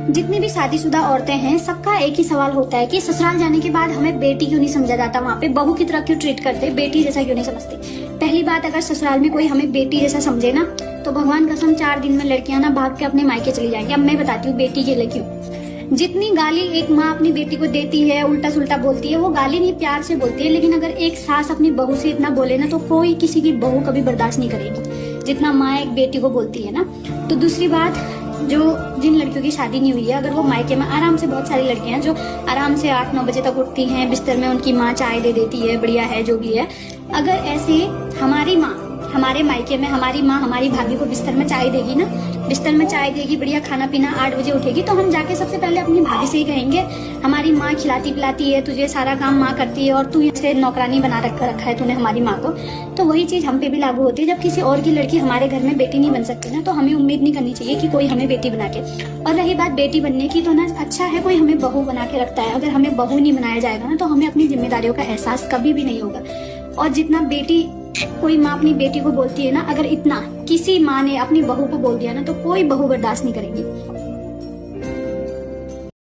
जितनी भी शादीशुदा औरतें हैं सबका एक ही सवाल होता है कि ससुराल जाने के बाद हमें बेटी क्यों नहीं समझा जाता, वहाँ पे बहू की तरह क्यों ट्रीट करते, बेटी जैसा क्यों नहीं समझते। पहली बात, अगर ससुराल में कोई हमें बेटी जैसा समझे ना तो भगवान कसम 4 दिन में लड़कियां ना भाग के अपने मायके चली जाएंगी। अब मैं बताती हूँ बेटी के लिए क्यों। जितनी गाली एक माँ अपनी बेटी को देती है, उल्टा सुल्टा बोलती है, वो गाली नहीं प्यार से बोलती है, लेकिन अगर एक सास अपनी बहू से इतना बोले ना तो कोई किसी की बहू कभी बर्दाश्त नहीं करेगी जितना माँ एक बेटी को बोलती है ना। तो दूसरी बात, जो जिन लड़कियों की शादी नहीं हुई है, अगर वो मायके में आराम से, बहुत सारी लड़कियां हैं जो आराम से 8-9 बजे तक उठती हैं, बिस्तर में उनकी माँ चाय दे देती है, बढ़िया है जो भी है। अगर ऐसे हमारी माँ हमारे मायके में हमारी माँ हमारी भाभी को बिस्तर में चाय देगी ना, बिस्तर में चाय देगी, बढ़िया खाना पीना, 8 बजे उठेगी, तो हम जाके सबसे पहले अपनी भाभी से ही कहेंगे हमारी माँ खिलाती पिलाती है, तुझे सारा काम माँ करती है और तू इसे नौकरानी बना रखा है तूने हमारी माँ को। तो वही चीज हम पे भी लागू होती है। जब किसी और की लड़की हमारे घर में बेटी नहीं बन सकती ना, तो हमें उम्मीद नहीं करनी चाहिए कि कोई हमें बेटी बना के। और रही बात बेटी बनने की, तो ना अच्छा है कोई हमें बहू बना के रखता है। अगर हमें बहू नहीं बनाया जाएगा ना तो हमें अपनी जिम्मेदारियों का एहसास कभी भी नहीं होगा। और जितना बेटी कोई माँ अपनी बेटी को बोलती है ना, अगर इतना किसी माँ ने अपनी बहू को बोल दिया ना तो कोई बहू बर्दाश्त नहीं करेगी।